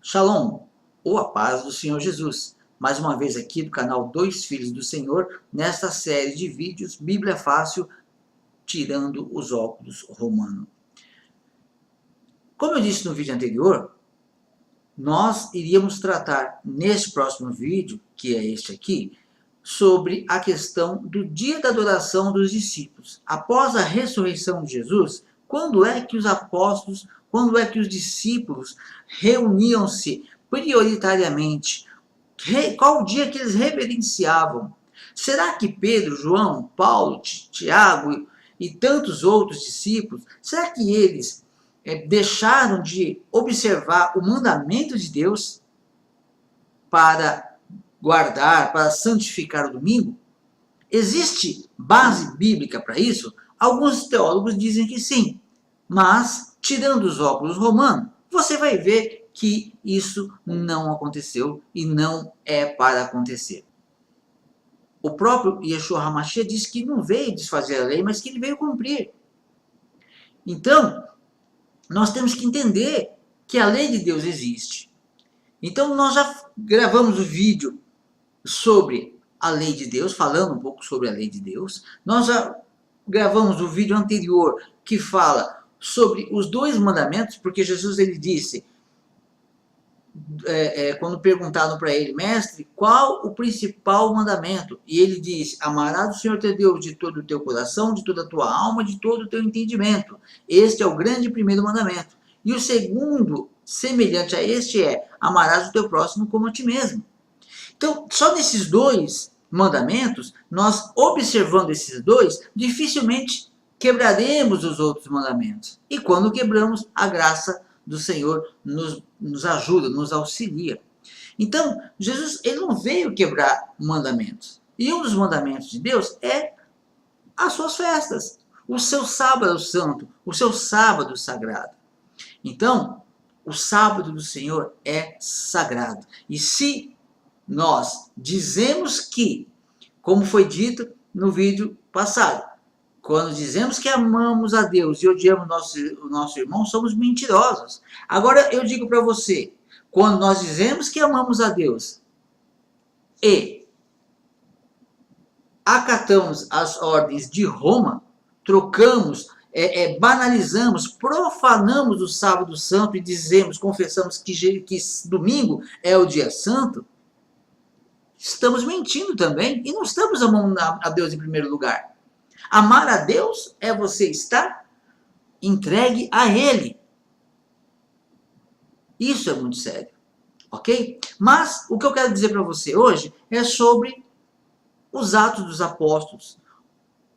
Shalom, ou a paz do Senhor Jesus. Mais uma vez aqui do canal Dois Filhos do Senhor, nesta série de vídeos Bíblia Fácil, tirando os óculos romano. Como eu disse no vídeo anterior, nós iríamos tratar neste próximo vídeo, que é este aqui, sobre a questão do dia da adoração dos discípulos. Após a ressurreição de Jesus, quando é que os apóstolos, quando é que os discípulos reuniam-se prioritariamente? Qual o dia que eles reverenciavam? Será que Pedro, João, Paulo, Tiago e tantos outros discípulos, será que eles deixaram de observar o mandamento de Deus para guardar, para santificar o domingo? Existe base bíblica para isso? Alguns teólogos dizem que sim, mas, tirando os óculos romanos, você vai ver que isso não aconteceu e não é para acontecer. O próprio Yeshua HaMashiach diz que não veio desfazer a lei, mas que ele veio cumprir. Então, nós temos que entender que a lei de Deus existe. Então, nós já gravamos o vídeo sobre a lei de Deus, falando um pouco sobre a lei de Deus. Nós já gravamos o vídeo anterior que fala sobre os dois mandamentos, porque Jesus ele disse, quando perguntaram para ele, mestre, qual o principal mandamento? E ele disse, amarás o Senhor teu Deus de todo o teu coração, de toda a tua alma, de todo o teu entendimento. Este é o grande primeiro mandamento. E o segundo, semelhante a este, é, amarás o teu próximo como a ti mesmo. Então, só nesses dois mandamentos, nós observando esses dois, dificilmente quebraremos os outros mandamentos. E quando quebramos, a graça do Senhor nos ajuda, nos auxilia. Então, Jesus ele não veio quebrar mandamentos. E um dos mandamentos de Deus é as suas festas, o seu sábado santo, o seu sábado sagrado. Então, o sábado do Senhor é sagrado. E se nós dizemos que, como foi dito no vídeo passado, quando dizemos que amamos a Deus e odiamos o nosso irmão, somos mentirosos. Agora eu digo para você, quando nós dizemos que amamos a Deus e acatamos as ordens de Roma, trocamos, banalizamos, profanamos o sábado santo e dizemos, confessamos que domingo é o dia santo, estamos mentindo também e não estamos amando a Deus em primeiro lugar. Amar a Deus é você estar entregue a Ele. Isso é muito sério, ok? Mas o que eu quero dizer para você hoje é sobre os Atos dos Apóstolos.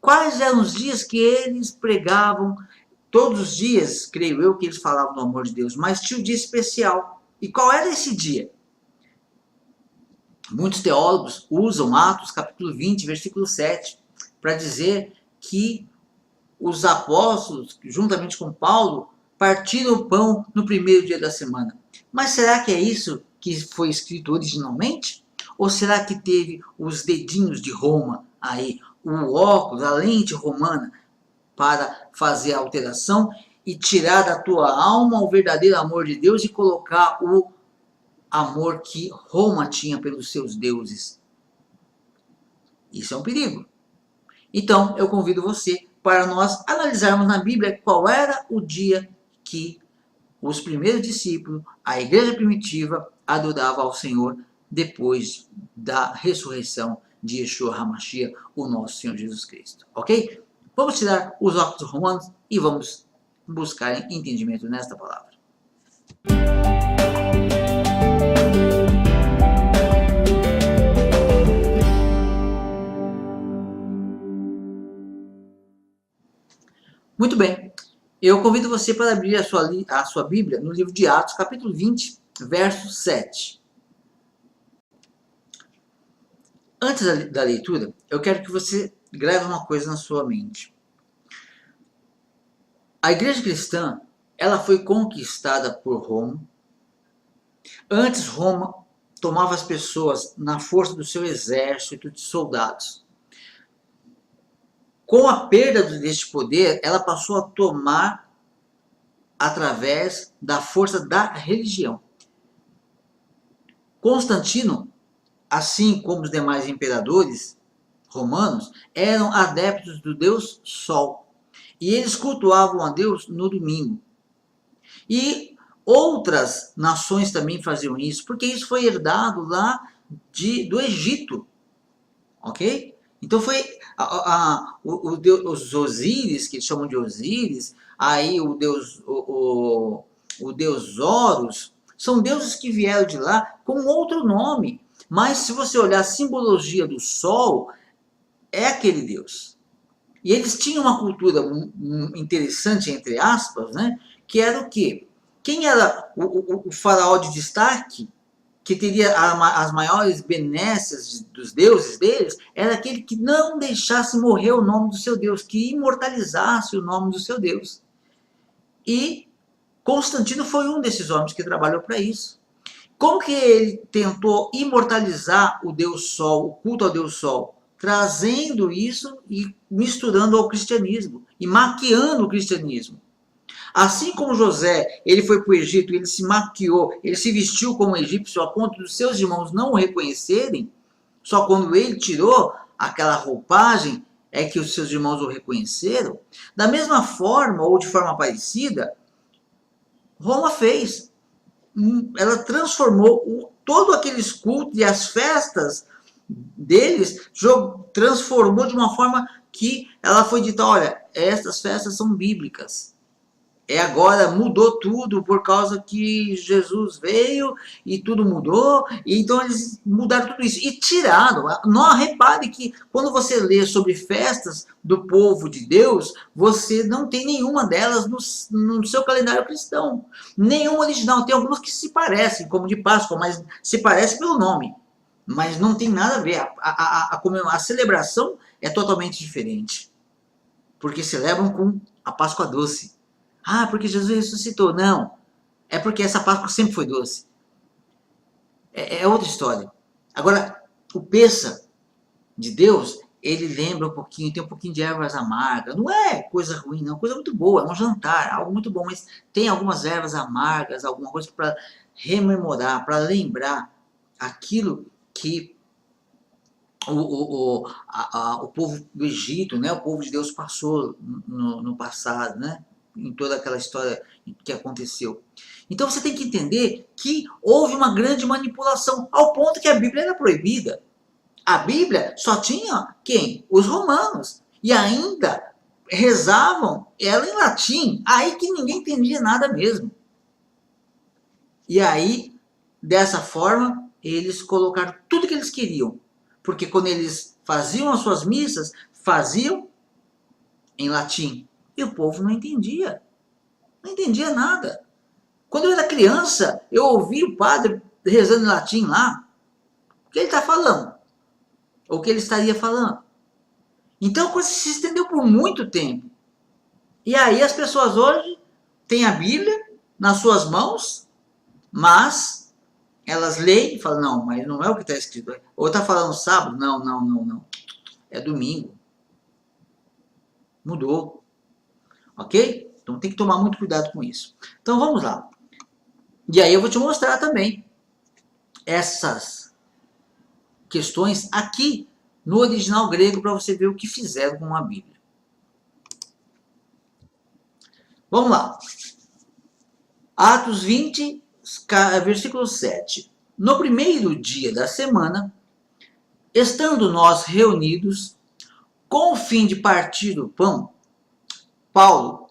Quais eram os dias que eles pregavam? Todos os dias, creio eu, que eles falavam do amor de Deus, mas tinha um dia especial. E qual era esse dia? Muitos teólogos usam Atos capítulo 20, versículo 7, para dizer que os apóstolos, juntamente com Paulo, partiram o pão no primeiro dia da semana. Mas será que é isso que foi escrito originalmente? Ou será que teve os dedinhos de Roma aí, o óculos, a lente romana, para fazer a alteração e tirar da tua alma o verdadeiro amor de Deus e colocar o amor que Roma tinha pelos seus deuses? Isso é um perigo. Então, eu convido você para nós analisarmos na Bíblia qual era o dia que os primeiros discípulos, a igreja primitiva, adorava ao Senhor depois da ressurreição de Yeshua HaMashiach, o nosso Senhor Jesus Cristo. Ok? Vamos tirar os óculos romanos e vamos buscar entendimento nesta palavra. Muito bem, eu convido você para abrir a sua Bíblia no livro de Atos, capítulo 20, verso 7. Antes da leitura, eu quero que você grave uma coisa na sua mente. A igreja cristã, ela foi conquistada por Roma. Antes, Roma tomava as pessoas na força do seu exército de soldados. Com a perda deste poder, ela passou a tomar através da força da religião. Constantino, assim como os demais imperadores romanos, eram adeptos do deus Sol. E eles cultuavam a Deus no domingo. E outras nações também faziam isso, porque isso foi herdado lá do Egito, ok? Então foi os Osíris, que eles chamam de Osíris, aí o deus Horus, são deuses que vieram de lá com outro nome. Mas se você olhar a simbologia do sol, é aquele deus. E eles tinham uma cultura interessante, entre aspas, né? Que era o quê? Quem era o faraó de destaque, que teria as maiores benécias dos deuses deles, era aquele que não deixasse morrer o nome do seu Deus, que imortalizasse o nome do seu Deus. E Constantino foi um desses homens que trabalhou para isso. Como que ele tentou imortalizar o Deus Sol, o culto ao Deus Sol? Trazendo isso e misturando ao cristianismo, e maquiando o cristianismo. Assim como José, ele foi para o Egito, ele se maquiou, ele se vestiu como egípcio a ponto dos seus irmãos não o reconhecerem, só quando ele tirou aquela roupagem é que os seus irmãos o reconheceram. Da mesma forma, ou de forma parecida, Roma fez. Ela transformou todo aqueles cultos e as festas deles, transformou de uma forma que ela foi dita, olha, estas festas são bíblicas. Agora mudou tudo por causa que Jesus veio e tudo mudou, e então eles mudaram tudo isso e tiraram. Não, repare que quando você lê sobre festas do povo de Deus, você não tem nenhuma delas no seu calendário cristão, nenhum original. Tem algumas que se parecem, como de Páscoa, mas se parece pelo nome, mas não tem nada a ver. A celebração é totalmente diferente, porque celebram com a Páscoa doce. Ah, porque Jesus ressuscitou. Não. É porque essa Páscoa sempre foi doce. É outra história. Agora, o peça de Deus, ele lembra um pouquinho, tem um pouquinho de ervas amargas. Não é coisa ruim, não. Coisa muito boa. É um jantar, algo muito bom. Mas tem algumas ervas amargas, alguma coisa para rememorar, para lembrar aquilo que o povo do Egito, né, o povo de Deus passou no passado, né? Em toda aquela história que aconteceu. Então você tem que entender que houve uma grande manipulação, ao ponto que a Bíblia era proibida. A Bíblia só tinha quem? Os romanos. E ainda rezavam ela em latim, aí que ninguém entendia nada mesmo. E aí, dessa forma, eles colocaram tudo que eles queriam. Porque quando eles faziam as suas missas, faziam em latim. E o povo não entendia. Não entendia nada. Quando eu era criança, eu ouvi o padre rezando em latim lá. O que ele está falando? Ou o que ele estaria falando? Então a coisa se estendeu por muito tempo. E aí as pessoas hoje têm a Bíblia nas suas mãos, mas elas leem e falam, não, mas não é o que está escrito. Ou está falando sábado? Não, não, não, não. É domingo. Mudou. Ok? Então tem que tomar muito cuidado com isso. Então vamos lá. E aí eu vou te mostrar também essas questões aqui no original grego para você ver o que fizeram com a Bíblia. Vamos lá. Atos 20, versículo 7. No primeiro dia da semana, estando nós reunidos, com o fim de partir o pão, Paulo,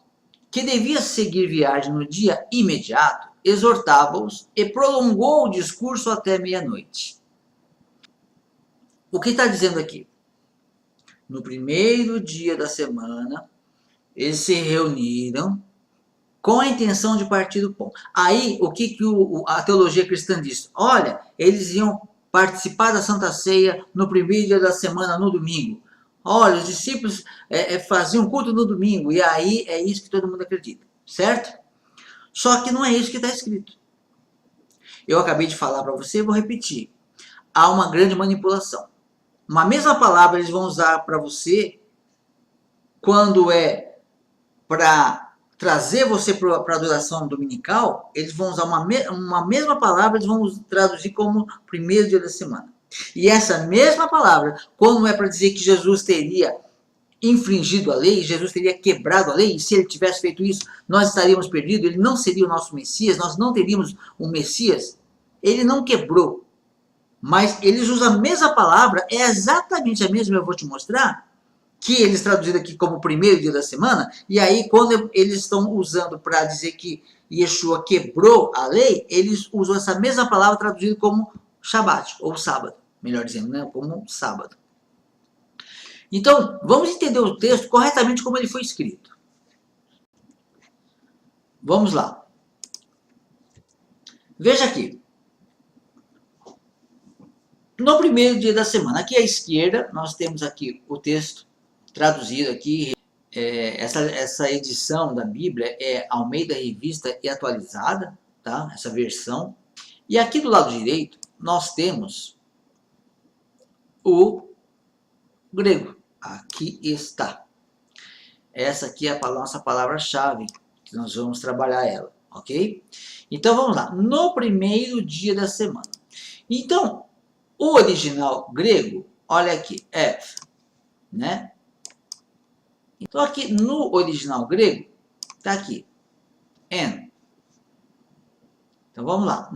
que devia seguir viagem no dia imediato, exortava-os e prolongou o discurso até meia-noite. O que está dizendo aqui? No primeiro dia da semana, eles se reuniram com a intenção de partir o pão. Aí, o que a teologia cristã diz? Olha, eles iam participar da Santa Ceia no primeiro dia da semana, no domingo. Olha, os discípulos faziam culto no domingo, e aí é isso que todo mundo acredita, certo? Só que não é isso que está escrito. Eu acabei de falar para você e vou repetir. Há uma grande manipulação. Uma mesma palavra eles vão usar para você quando é para trazer você para a adoração dominical, eles vão usar uma mesma palavra, eles vão traduzir como primeiro dia da semana. E essa mesma palavra, quando é para dizer que Jesus teria infringido a lei, Jesus teria quebrado a lei, e se ele tivesse feito isso, nós estaríamos perdidos, ele não seria o nosso Messias, nós não teríamos um Messias. Ele não quebrou, mas eles usam a mesma palavra, é exatamente a mesma, eu vou te mostrar, que eles traduziram aqui como primeiro dia da semana, e aí quando eles estão usando para dizer que Yeshua quebrou a lei, eles usam essa mesma palavra traduzida como Shabat, ou sábado, melhor dizendo, né? Como sábado. Então, vamos entender o texto corretamente como ele foi escrito. Vamos lá. Veja aqui. No primeiro dia da semana, aqui à esquerda, nós temos aqui o texto traduzido aqui. Essa edição da Bíblia é Almeida Revista e Atualizada, tá? Essa versão. E aqui do lado direito, nós temos o grego. Aqui está. Essa aqui é a nossa palavra-chave, que nós vamos trabalhar ela, ok? Então vamos lá. No primeiro dia da semana. Então, o original grego, olha aqui, F, né? Então aqui no original grego, está aqui, N. Então vamos lá.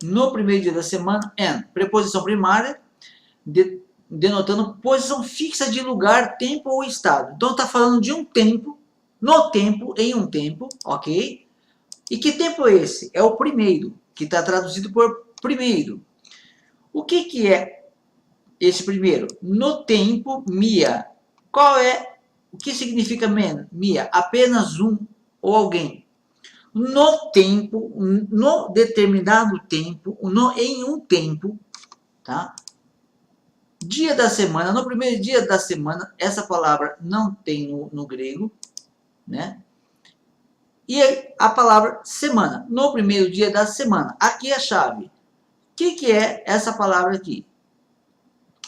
No primeiro dia da semana, N. Preposição primária, denotando posição fixa de lugar, tempo ou estado. Então está falando de um tempo, no tempo, em um tempo, ok? E que tempo é esse? É o primeiro, que está traduzido por primeiro. O que é esse primeiro? No tempo, Mia. O que significa Mia? Apenas um ou alguém. No tempo, no determinado tempo, em um tempo, tá? Dia da semana, no primeiro dia da semana, essa palavra não tem no grego, né? E a palavra semana, no primeiro dia da semana. Aqui é a chave. O que é essa palavra aqui?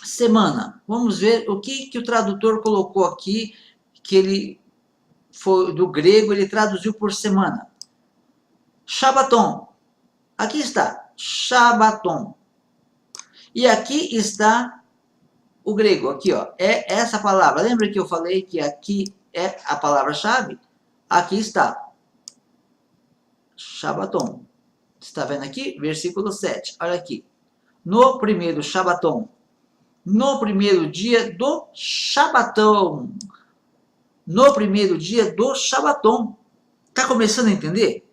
Semana. Vamos ver o que o tradutor colocou aqui, que ele foi do grego, ele traduziu por semana. Shabaton. Aqui está, Shabaton. E aqui está o grego, aqui ó, é essa palavra. Lembra que eu falei que aqui é a palavra-chave? Aqui está. Shabaton. Está vendo aqui? Versículo 7. Olha aqui. No primeiro Shabaton. No primeiro dia do Shabaton. No primeiro dia do Shabaton. Está começando a entender?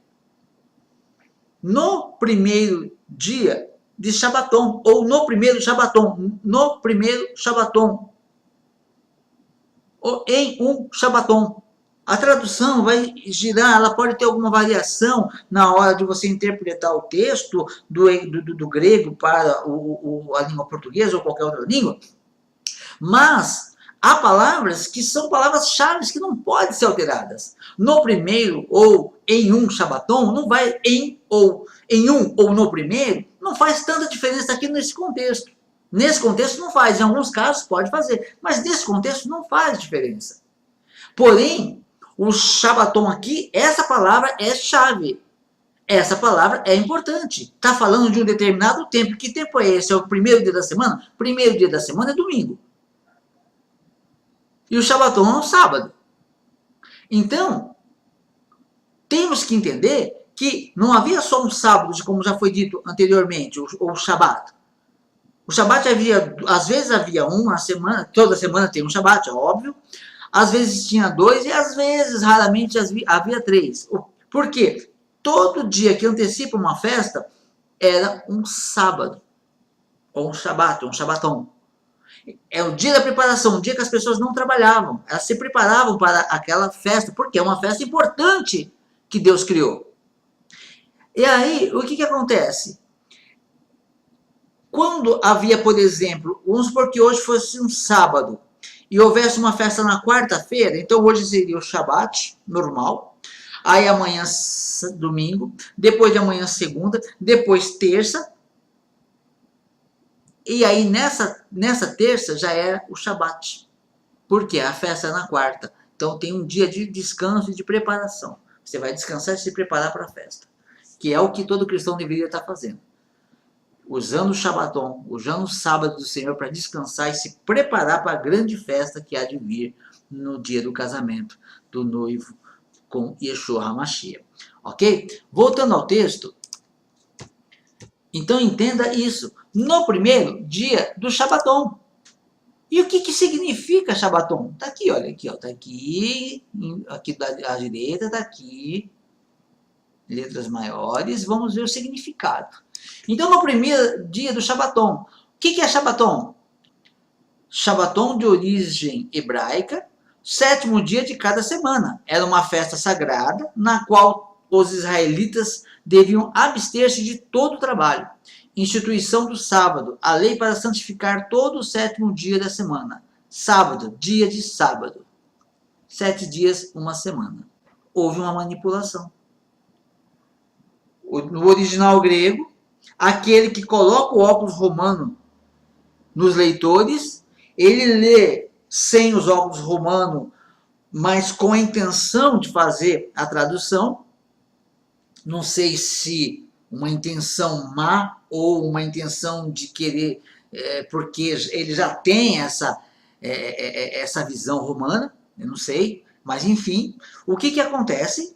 No primeiro dia de Shabaton. Ou no primeiro Shabaton. No primeiro Shabaton. Ou em um Shabaton. A tradução vai girar, ela pode ter alguma variação na hora de você interpretar o texto do grego para a língua portuguesa ou qualquer outra língua, mas há palavras que são palavras-chave que não podem ser alteradas. No primeiro ou em um Shabaton, não vai em um ou no primeiro, não faz tanta diferença aqui nesse contexto. Nesse contexto não faz, em alguns casos pode fazer, mas nesse contexto não faz diferença. Porém, o Shabaton aqui, essa palavra é chave. Essa palavra é importante. Está falando de um determinado tempo. Que tempo é esse? É o primeiro dia da semana? Primeiro dia da semana é domingo. E o Shabaton é um sábado. Então, temos que entender que não havia só um sábado, como já foi dito anteriormente, o Shabat. O Shabat às vezes havia um na semana, toda semana tem um Shabat, é óbvio. Às vezes tinha 2 e às vezes, raramente, havia 3. Por quê? Todo dia que antecipa uma festa era um sábado. Ou um Shabat, um Shabaton. É o dia da preparação, o dia que as pessoas não trabalhavam. Elas se preparavam para aquela festa, porque é uma festa importante que Deus criou. E aí, o que acontece? Quando havia, por exemplo, vamos supor que hoje fosse um sábado, e houvesse uma festa na quarta-feira, então hoje seria o Shabat, normal, aí amanhã domingo, depois de amanhã segunda, depois terça, e aí nessa terça já era o Shabat. Porque a festa é na quarta. Então tem um dia de descanso e de preparação. Você vai descansar e se preparar para a festa. Que é o que todo cristão deveria estar fazendo. Usando o Shabaton, usando o sábado do Senhor para descansar e se preparar para a grande festa que há de vir no dia do casamento do noivo com Yeshua HaMashiach. Ok? Voltando ao texto, então entenda isso. No primeiro dia do Shabaton. E o que significa Shabaton? Está aqui, olha aqui, está aqui à direita, está aqui, letras maiores, vamos ver o significado. Então, no primeiro dia do Shabaton, o que é Shabaton? Shabaton de origem hebraica, sétimo dia de cada semana. Era uma festa sagrada na qual os israelitas deviam abster-se de todo o trabalho. Instituição do sábado, a lei para santificar todo o sétimo dia da semana. Sábado, dia de sábado. 7 dias, uma semana. Houve uma manipulação. No original grego, aquele que coloca o óculos romano nos leitores, ele lê sem os óculos romanos, mas com a intenção de fazer a tradução. Não sei se uma intenção má ou uma intenção de querer, porque ele já tem essa visão romana, eu não sei, mas enfim, o que acontece?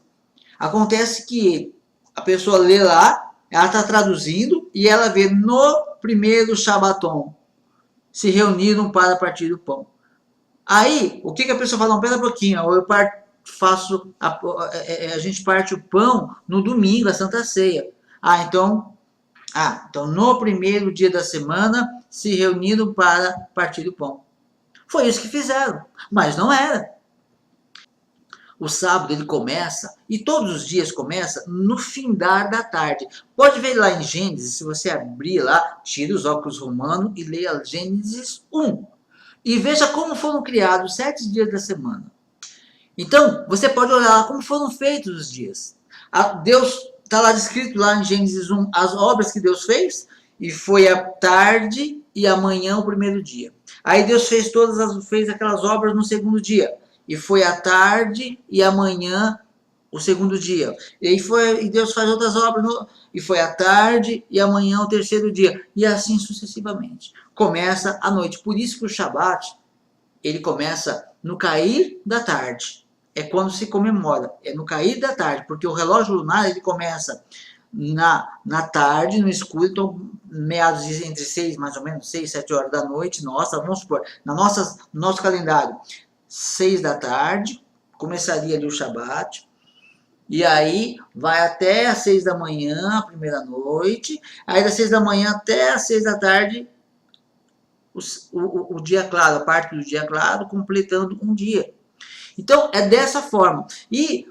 Acontece que a pessoa lê lá, ela está traduzindo e ela vê no primeiro Shabaton, se reuniram para partir do pão. Aí, o que a pessoa fala? Não, pera um pouquinho, a gente parte o pão no domingo, a Santa Ceia. Então no primeiro dia da semana se reuniram para partir do pão. Foi isso que fizeram, mas não era. O sábado ele começa, e todos os dias começa, no findar da tarde. Pode ver lá em Gênesis, se você abrir lá, tira os óculos romanos e leia Gênesis 1. E veja como foram criados os 7 dias da semana. Então, você pode olhar lá como foram feitos os dias. Deus, está lá descrito lá em Gênesis 1, as obras que Deus fez, e foi a tarde e amanhã o primeiro dia. Aí Deus fez fez aquelas obras no segundo dia. E foi à tarde e amanhã o segundo dia. E Deus faz outras obras, e foi à tarde e amanhã o terceiro dia. E assim sucessivamente. Começa à noite. Por isso que o Shabat, ele começa no cair da tarde. É quando se comemora. É no cair da tarde. Porque o relógio lunar, ele começa na tarde, no escuro. Então, meados entre 6, mais ou menos, 6, 7 horas da noite. Vamos supor, no nosso calendário. 6 da tarde, começaria ali o Shabat, e aí vai até às 6 da manhã, a primeira noite, aí das 6 da manhã até às 6 da tarde, o dia claro, a parte do dia claro, completando um dia. Então, é dessa forma. E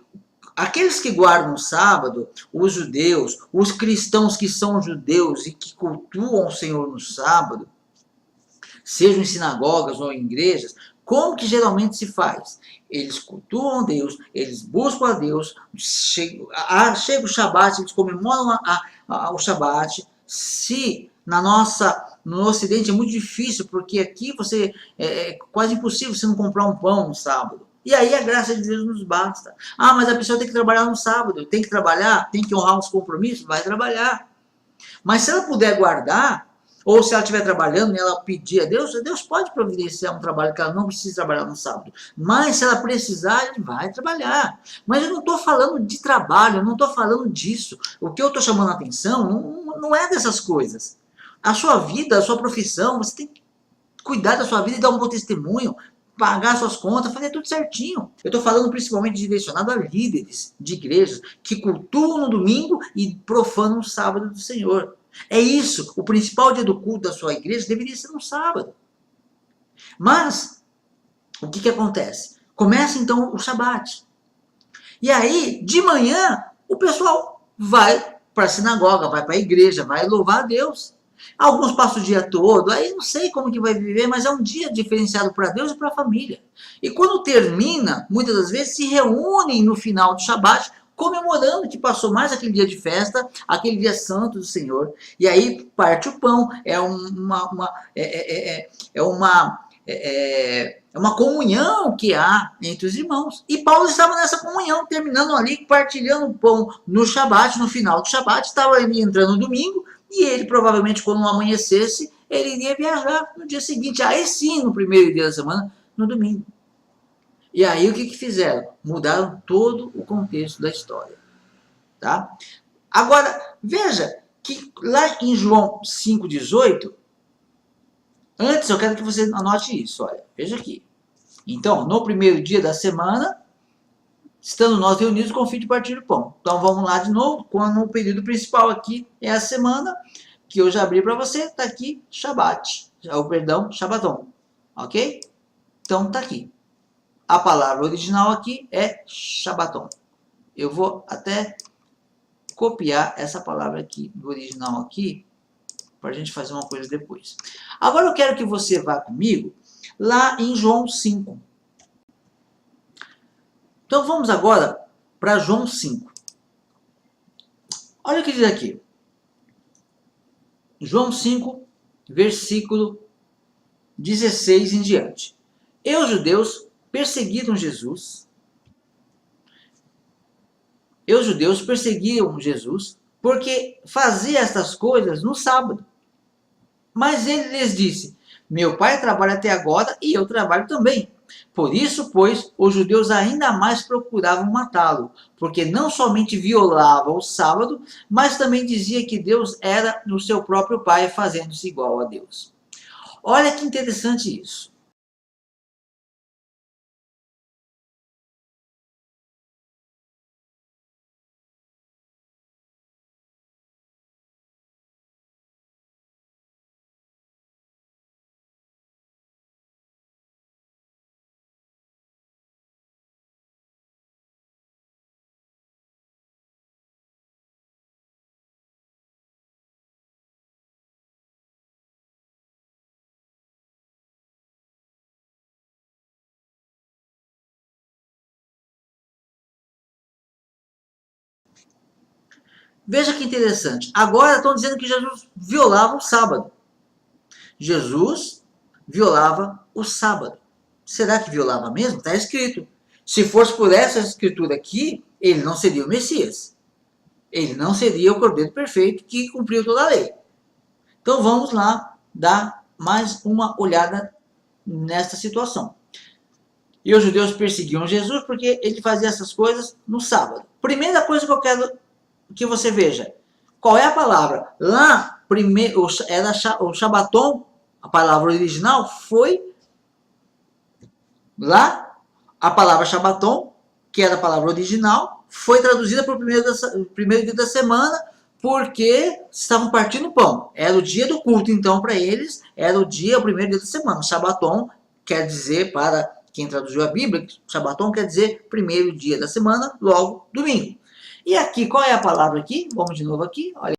aqueles que guardam o sábado, os judeus, os cristãos que são judeus e que cultuam o Senhor no sábado, sejam em sinagogas ou em igrejas, como que geralmente se faz? Eles cultuam Deus, eles buscam a Deus, chega o Shabat, eles comemoram o Shabat. Se no Ocidente é muito difícil, porque aqui é quase impossível você não comprar um pão no sábado. E aí a graça de Deus nos basta. Mas a pessoa tem que trabalhar no sábado, tem que trabalhar, tem que honrar os compromissos, vai trabalhar. Mas se ela puder guardar, ou se ela estiver trabalhando e ela pedir a Deus, Deus pode providenciar um trabalho que ela não precisa trabalhar no sábado. Mas se ela precisar, ele vai trabalhar. Mas eu não estou falando de trabalho, eu não estou falando disso. O que eu estou chamando a atenção não é dessas coisas. A sua vida, a sua profissão, você tem que cuidar da sua vida e dar um bom testemunho, pagar suas contas, fazer tudo certinho. Eu estou falando principalmente direcionado a líderes de igrejas que cultuam no domingo e profanam o sábado do Senhor. É isso, o principal dia do culto da sua igreja deveria ser no sábado. Mas, o que acontece? Começa então o Shabat. E aí, de manhã, o pessoal vai para a sinagoga, vai para a igreja, vai louvar a Deus. Alguns passam o dia todo, aí não sei como que vai viver, mas é um dia diferenciado para Deus e para a família. E quando termina, muitas das vezes se reúnem no final do Shabat, comemorando que passou mais aquele dia de festa, aquele dia santo do Senhor. E aí parte o pão, É uma comunhão que há entre os irmãos. E Paulo estava nessa comunhão, terminando ali, partilhando o pão no Shabat, no final do Shabat, estava ali entrando no domingo, e ele provavelmente, quando amanhecesse, ele iria viajar no dia seguinte, aí sim, no primeiro dia da semana, no domingo. E aí o que fizeram? Mudaram todo o contexto da história. Tá? Agora, veja que lá em João 5,18, antes eu quero que você anote isso, olha, veja aqui. Então, no primeiro dia da semana, estando nós reunidos com o fim de partir do pão. Então, vamos lá de novo, quando o período principal aqui é a semana, que eu já abri para você, está aqui, Shabat, perdão, Shabaton, ok? Então, está aqui. A palavra original aqui é Shabaton. Eu vou até copiar essa palavra aqui, do original aqui, para a gente fazer uma coisa depois. Agora eu quero que você vá comigo lá em João 5. Então vamos agora para João 5. Olha o que diz aqui. João 5, versículo 16 em diante. E os judeus perseguiram Jesus. E os judeus perseguiam Jesus porque fazia estas coisas no sábado. Mas ele lhes disse: meu pai trabalha até agora e eu trabalho também. Por isso, pois, os judeus ainda mais procuravam matá-lo, porque não somente violava o sábado, mas também dizia que Deus era o seu próprio pai, fazendo-se igual a Deus. Olha que interessante isso. Veja que interessante. Agora estão dizendo que Jesus violava o sábado. Jesus violava o sábado. Será que violava mesmo? Está escrito. Se fosse por essa escritura aqui, ele não seria o Messias. Ele não seria o Cordeiro perfeito que cumpriu toda a lei. Então vamos lá dar mais uma olhada nesta situação. E os judeus perseguiam Jesus porque ele fazia essas coisas no sábado. Primeira coisa que eu quero que você veja. Qual é a palavra? Lá, primeiro, era o Shabaton, a palavra original foi lá, a palavra Shabaton, que era a palavra original, foi traduzida para o primeiro dia da semana, porque estavam partindo pão. Era o dia do culto, então, para eles, era o primeiro dia da semana. Shabaton quer dizer, para quem traduziu a Bíblia, Shabaton quer dizer primeiro dia da semana, logo domingo. E aqui, qual é a palavra aqui? Vamos de novo aqui, olha.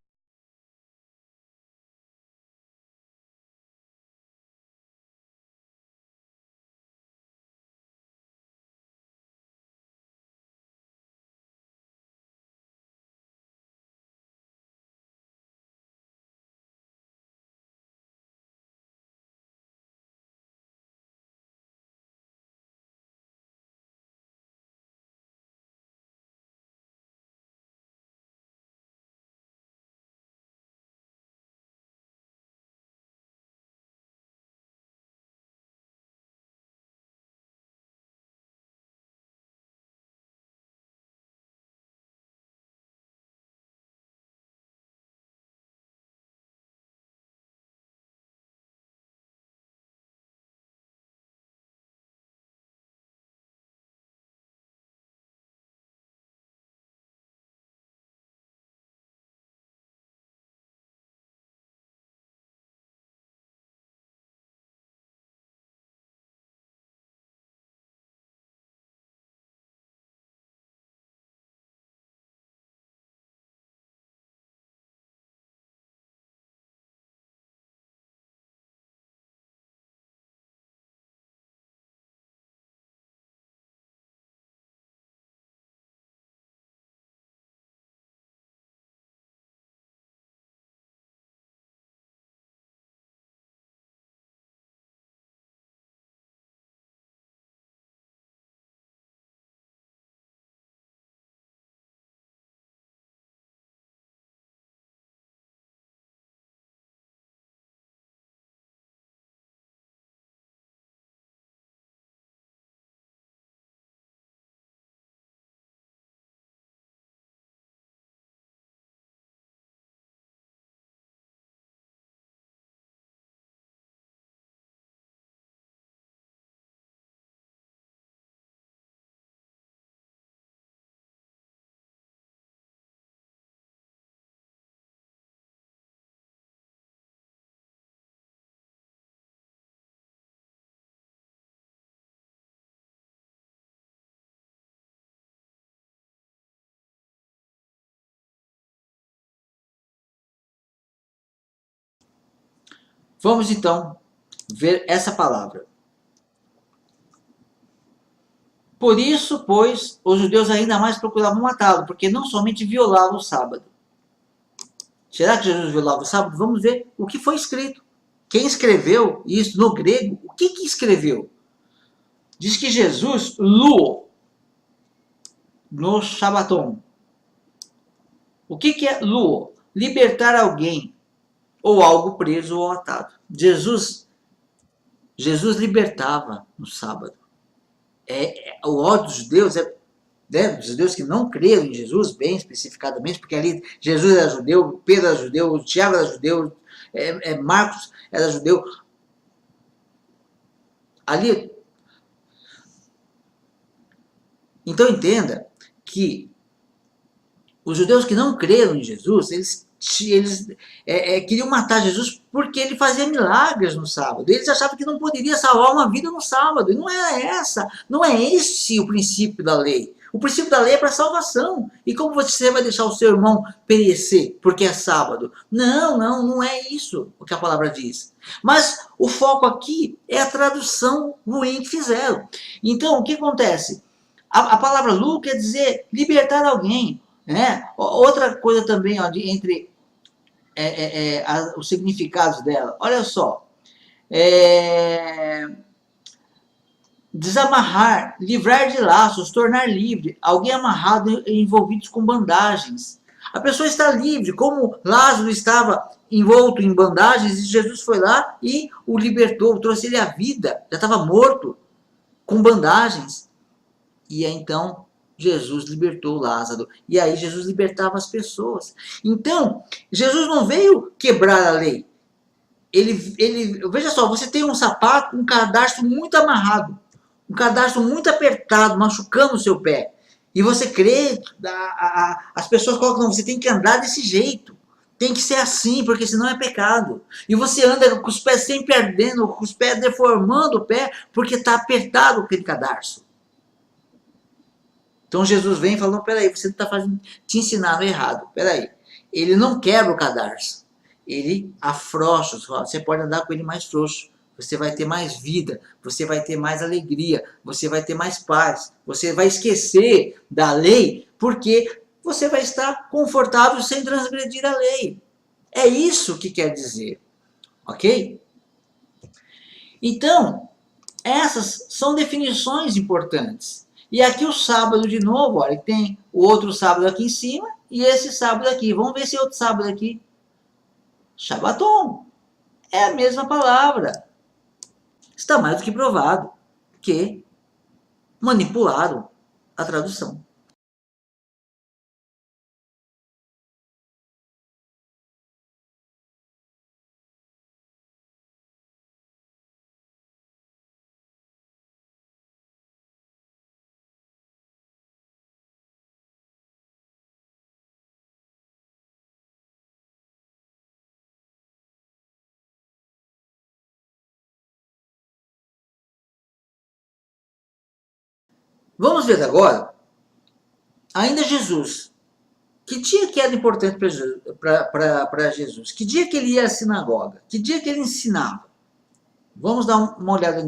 Vamos então ver essa palavra. Por isso, pois, os judeus ainda mais procuravam matá-lo, porque não somente violava o sábado. Será que Jesus violava o sábado? Vamos ver o que foi escrito. Quem escreveu isso no grego, o que escreveu? Diz que Jesus luo no Shabaton. O que é luo? Libertar alguém ou algo preso ou atado. Jesus libertava no sábado. O ódio dos judeus dos judeus que não creram em Jesus, bem especificadamente, porque ali Jesus era judeu, Pedro era judeu, Tiago era judeu, Marcos era judeu. Ali, então entenda que os judeus que não creram em Jesus, eles queriam matar Jesus porque ele fazia milagres no sábado. Eles achavam que não poderia salvar uma vida no sábado. E não é esse o princípio da lei. O princípio da lei é para salvação. E como você vai deixar o seu irmão perecer porque é sábado? Não é isso o que a palavra diz. Mas o foco aqui é a tradução ruim que fizeram. Então, o que acontece? A palavra lu quer dizer libertar alguém. Outra coisa também, ó, entre os significados dela, olha só, desamarrar, livrar de laços, tornar livre, alguém amarrado e envolvido com bandagens. A pessoa está livre, como Lázaro estava envolto em bandagens, e Jesus foi lá e o libertou, trouxe ele à vida, já estava morto, com bandagens. E aí, então, Jesus libertou Lázaro. E aí Jesus libertava as pessoas. Então, Jesus não veio quebrar a lei. Veja só, você tem um sapato, um cadarço muito amarrado, um cadarço muito apertado, machucando o seu pé. E você crê, as pessoas colocam, não, você tem que andar desse jeito. Tem que ser assim, porque senão é pecado. E você anda com os pés sempre ardendo, com os pés deformando o pé, porque está apertado aquele cadarço. Então Jesus vem e fala, não, peraí, você está te ensinando errado, peraí. Ele não quebra o cadarço, ele afrouxa, você pode andar com ele mais frouxo, você vai ter mais vida, você vai ter mais alegria, você vai ter mais paz, você vai esquecer da lei, porque você vai estar confortável sem transgredir a lei. É isso que quer dizer, ok? Então, essas são definições importantes. E aqui o sábado de novo, olha, tem o outro sábado aqui em cima e esse sábado aqui. Vamos ver esse outro sábado aqui. Shabaton. É a mesma palavra. Está mais do que provado que manipularam a tradução. Vamos ver agora, ainda Jesus. Que dia que era importante para Jesus? Que dia que ele ia à sinagoga? Que dia que ele ensinava? Vamos dar uma olhada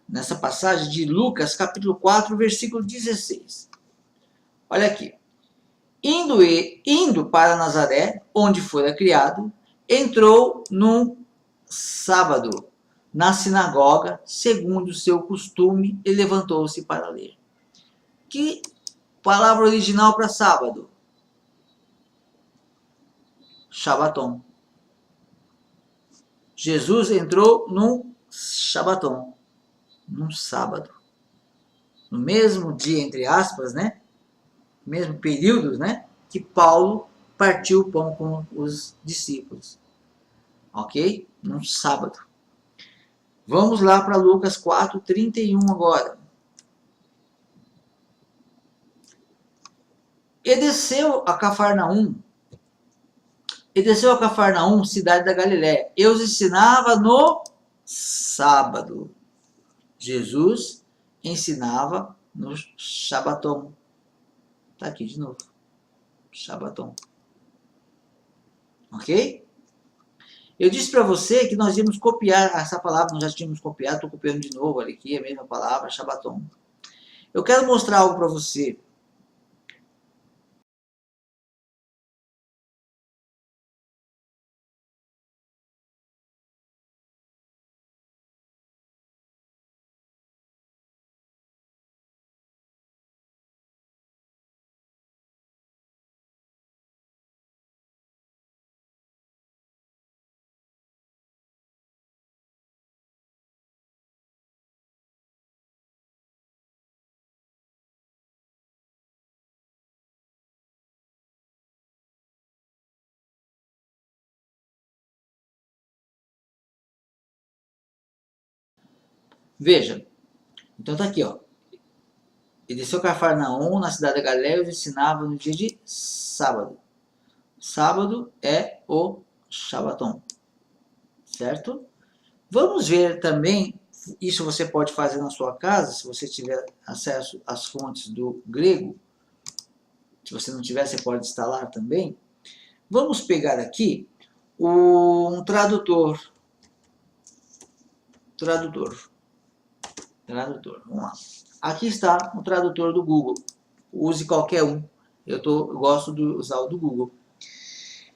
nessa passagem de Lucas, capítulo 4, versículo 16. Olha aqui. Indo para Nazaré, onde fora criado, entrou num sábado na sinagoga, segundo o seu costume, e levantou-se para ler. Que palavra original para sábado? Shabaton. Jesus entrou num Shabaton, num sábado. No mesmo dia, entre aspas, né? Mesmo período, né? Que Paulo partiu o pão com os discípulos. Ok? Num sábado. Vamos lá para Lucas 4:31 agora. E desceu a Cafarnaum, cidade da Galiléia. E os ensinava no sábado. Jesus ensinava no Shabaton. Está aqui de novo. Shabaton. Ok? Eu disse para você que nós íamos copiar essa palavra, nós já tínhamos copiado, estou copiando de novo olha aqui, a mesma palavra, Shabbaton. Eu quero mostrar algo para você. Veja, então tá aqui, ó. E desceu Cafarnaum, na cidade da Galiléia, e os ensinava no dia de sábado. Sábado é o Shabbaton, certo? Vamos ver também, isso você pode fazer na sua casa, se você tiver acesso às fontes do grego. Se você não tiver, você pode instalar também. Vamos pegar aqui um tradutor. Tradutor. Vamos lá. Aqui está o tradutor do Google. Use qualquer um. Eu gosto de usar o do Google.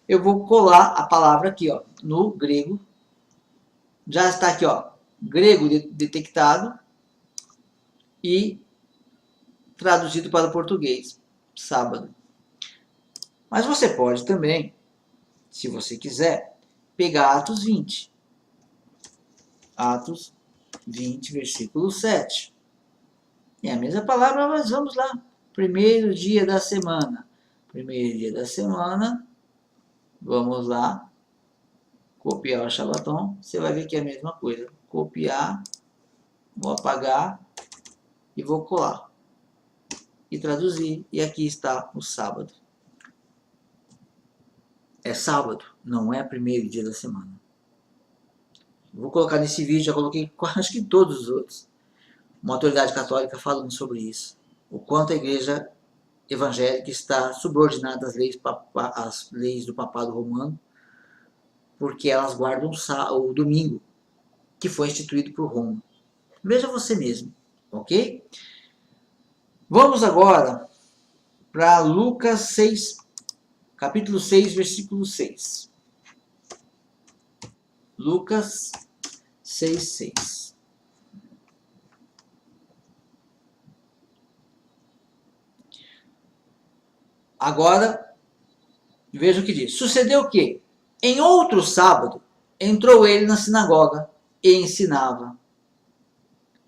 Eu vou colar a palavra aqui, ó, no grego. Já está aqui, ó, grego detectado e traduzido para o português, sábado. Mas você pode também, se você quiser, pegar Atos 20. Atos 20, versículo 7. É a mesma palavra, mas vamos lá. Primeiro dia da semana. Primeiro dia da semana. Vamos lá. Copiar o Shabbaton. Você vai ver que é a mesma coisa. Copiar. Vou apagar. E vou colar. E traduzir. E aqui está o sábado. É sábado. Não é primeiro dia da semana. Vou colocar nesse vídeo. Já coloquei acho que todos os outros. Uma autoridade católica falando sobre isso. O quanto a igreja evangélica está subordinada às leis do papado romano, porque elas guardam o domingo, que foi instituído por Roma. Veja você mesmo, ok? Vamos agora para Lucas 6, capítulo 6, versículo 6. Lucas 6, 6. Agora, veja o que diz. Sucedeu o quê? Em outro sábado, entrou ele na sinagoga e ensinava.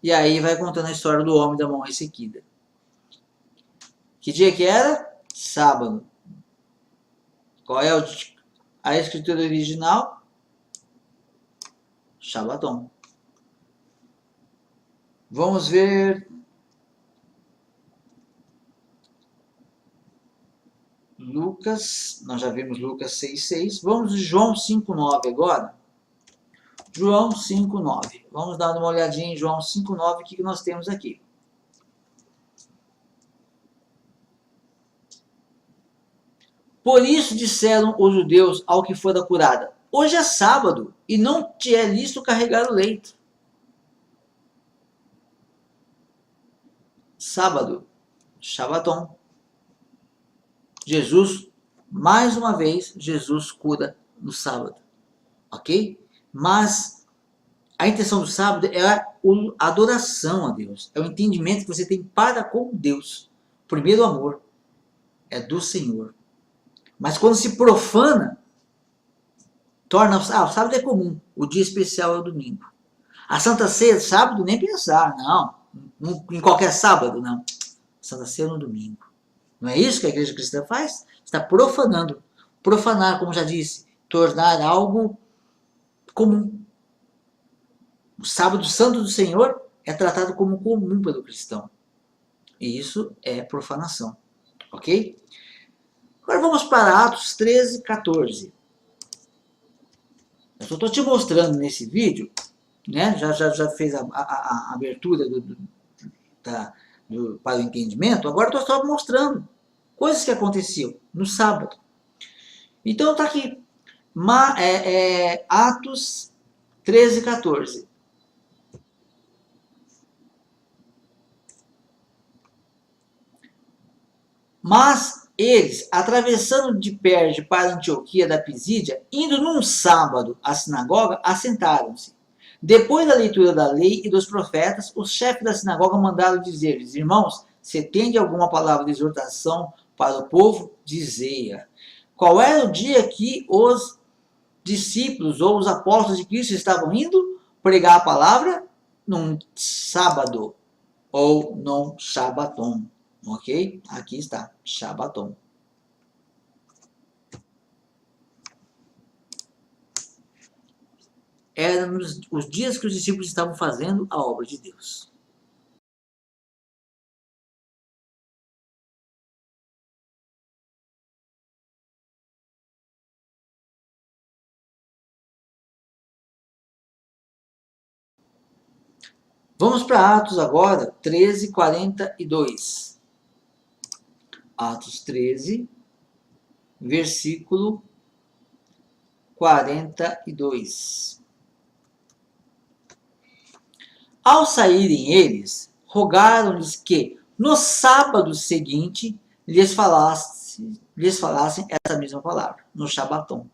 E aí vai contando a história do homem da mão ressequida. Que dia que era? Sábado. Qual é a escritura original? Shabbaton. Vamos ver Lucas, nós já vimos Lucas 6,6. Vamos de João 5,9 agora. João 5,9. Vamos dar uma olhadinha em João 5,9, o que nós temos aqui. Por isso disseram os judeus ao que fora curada: hoje é sábado e não te é lícito carregar o leito. Sábado, Shabbaton. Jesus, mais uma vez, Jesus cura no sábado, ok? Mas a intenção do sábado é a adoração a Deus, é o entendimento que você tem para com Deus. O primeiro amor é do Senhor. Mas quando se profana, torna... o sábado é comum, o dia especial é o domingo. A Santa Ceia, sábado, nem pensar, não. Em qualquer sábado, não. Santa Ceia no domingo. Não é isso que a igreja cristã faz? Está profanando. Profanar, como já disse, tornar algo comum. O sábado santo do Senhor é tratado como comum pelo cristão. E isso é profanação. Ok? Agora vamos para Atos 13, 14. Eu só estou te mostrando nesse vídeo, né? Já fez a abertura para o entendimento. Agora estou só mostrando coisas que aconteciam no sábado. Então está aqui. Atos 13, 14. Mas eles, atravessando de Perge para Antioquia da Pisídia, indo num sábado à sinagoga, assentaram-se. Depois da leitura da lei e dos profetas, os chefes da sinagoga mandaram dizer-lhes: irmãos, se tende alguma palavra de exortação para o povo, dizei-a. Qual era o dia que os discípulos ou os apóstolos de Cristo estavam indo pregar a palavra? Num sábado ou num Shabaton. Ok? Aqui está, Shabaton. Eram os dias que os discípulos estavam fazendo a obra de Deus. Vamos para Atos agora, 13, 42. Atos 13, versículo 42. Ao saírem eles, rogaram-lhes que, no sábado seguinte, lhes falassem essa mesma palavra, no Shabaton.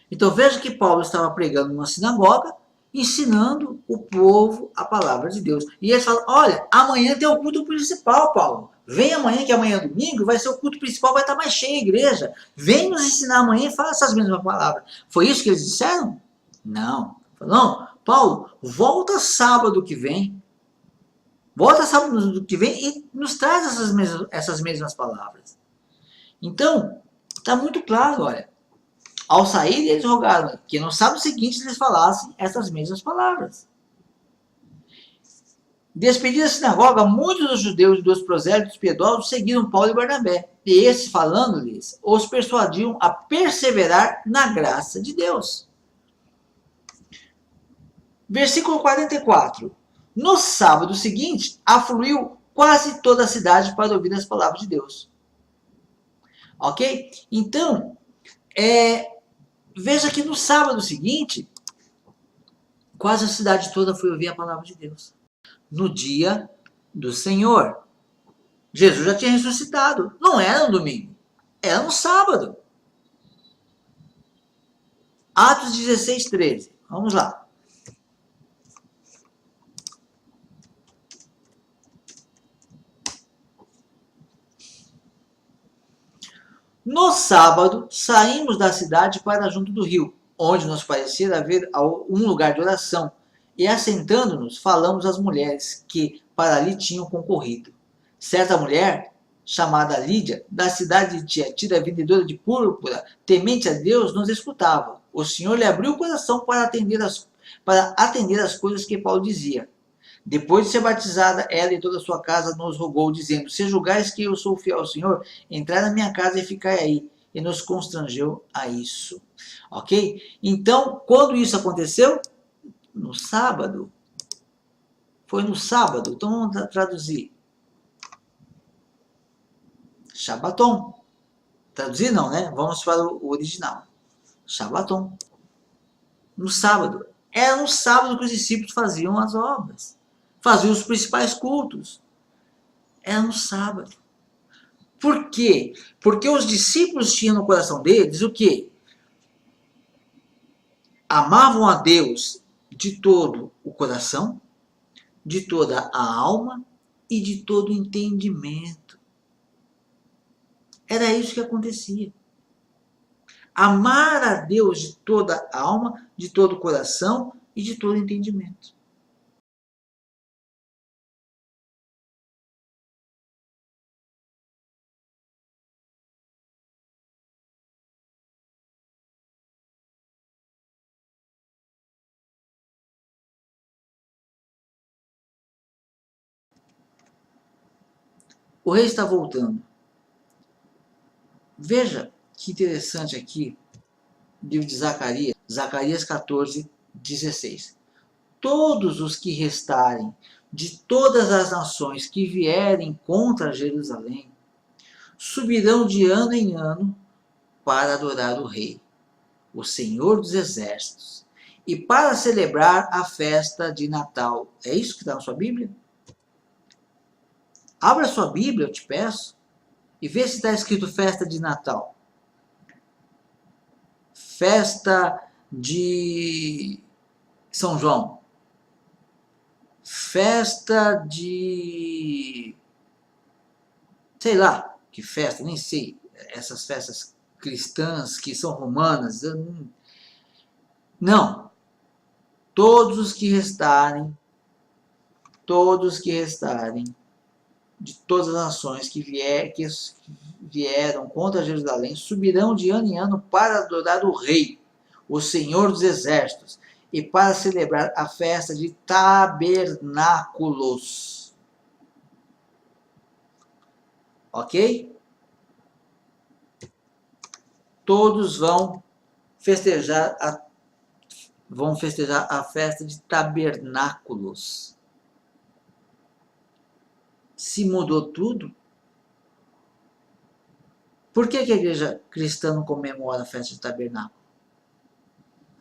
Então veja que Paulo estava pregando numa sinagoga, ensinando o povo a palavra de Deus. E eles falam: olha, amanhã tem o culto principal, Paulo. Vem amanhã, que amanhã é domingo, vai ser o culto principal, vai estar mais cheia a igreja. Vem nos ensinar amanhã e fala essas mesmas palavras. Foi isso que eles disseram? Não. Não, Paulo, volta sábado que vem. Volta sábado que vem e nos traz essas mesmas palavras. Então, está muito claro, olha. Ao sair, eles rogaram que no sábado seguinte eles falassem essas mesmas palavras. Despedida da sinagoga, muitos dos judeus e dos prosélitos piedosos seguiram Paulo e Barnabé. E esses, falando-lhes, os persuadiam a perseverar na graça de Deus. Versículo 44. No sábado seguinte, afluiu quase toda a cidade para ouvir as palavras de Deus. Ok? Então, veja que no sábado seguinte, quase a cidade toda foi ouvir a palavra de Deus. No dia do Senhor. Jesus já tinha ressuscitado. Não era no domingo, era no sábado. Atos 16, 13. Vamos lá. No sábado, saímos da cidade para junto do rio, onde nos parecia haver um lugar de oração, e assentando-nos, falamos às mulheres que para ali tinham concorrido. Certa mulher, chamada Lídia, da cidade de Tiatira, vendedora de púrpura, temente a Deus, nos escutava. O Senhor lhe abriu o coração para atender para atender às coisas que Paulo dizia. Depois de ser batizada, ela e toda a sua casa nos rogou, dizendo: se julgares que eu sou fiel ao Senhor, entrai na minha casa e ficai aí. E nos constrangeu a isso. Ok? Então, quando isso aconteceu? No sábado. Foi no sábado. Então, vamos traduzir. Shabaton. Traduzir não, né? Vamos para o original. Shabaton. No sábado. Era no sábado que os discípulos faziam as obras. Faziam os principais cultos. Era no sábado. Por quê? Porque os discípulos tinham no coração deles o quê? Amavam a Deus de todo o coração, de toda a alma e de todo o entendimento. Era isso que acontecia. Amar a Deus de toda a alma, de todo o coração e de todo o entendimento. O rei está voltando. Veja que interessante aqui, livro de Zacarias, Zacarias 14, 16. Todos os que restarem de todas as nações que vierem contra Jerusalém subirão de ano em ano para adorar o Rei, o Senhor dos Exércitos, e para celebrar a festa de Natal. É isso que está na sua Bíblia? Abra sua Bíblia, eu te peço, e vê se está escrito festa de Natal. Festa de São João. Festa de... sei lá, que festa, nem sei. Essas festas cristãs que são romanas. Não. Todos os que restarem de todas as nações que vieram contra Jerusalém subirão de ano em ano para adorar o Rei, o Senhor dos Exércitos, e para celebrar a festa de tabernáculos. Ok? Todos vão festejar a festa de tabernáculos. Se mudou tudo, por que a igreja cristã não comemora a festa de tabernáculo?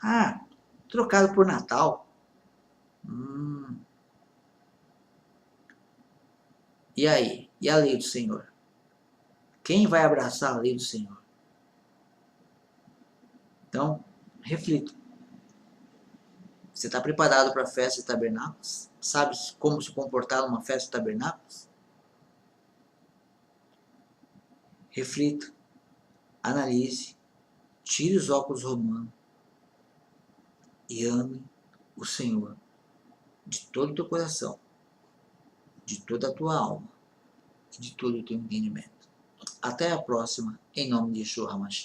Ah, trocado por Natal. E aí? E a lei do Senhor? Quem vai abraçar a lei do Senhor? Então, reflita. Você está preparado para a festa de tabernáculos? Sabe como se comportar numa festa de tabernáculos? Reflita, analise, tire os óculos romanos e ame o Senhor de todo o teu coração, de toda a tua alma e de todo o teu entendimento. Até a próxima, em nome de Yeshua HaMashiach.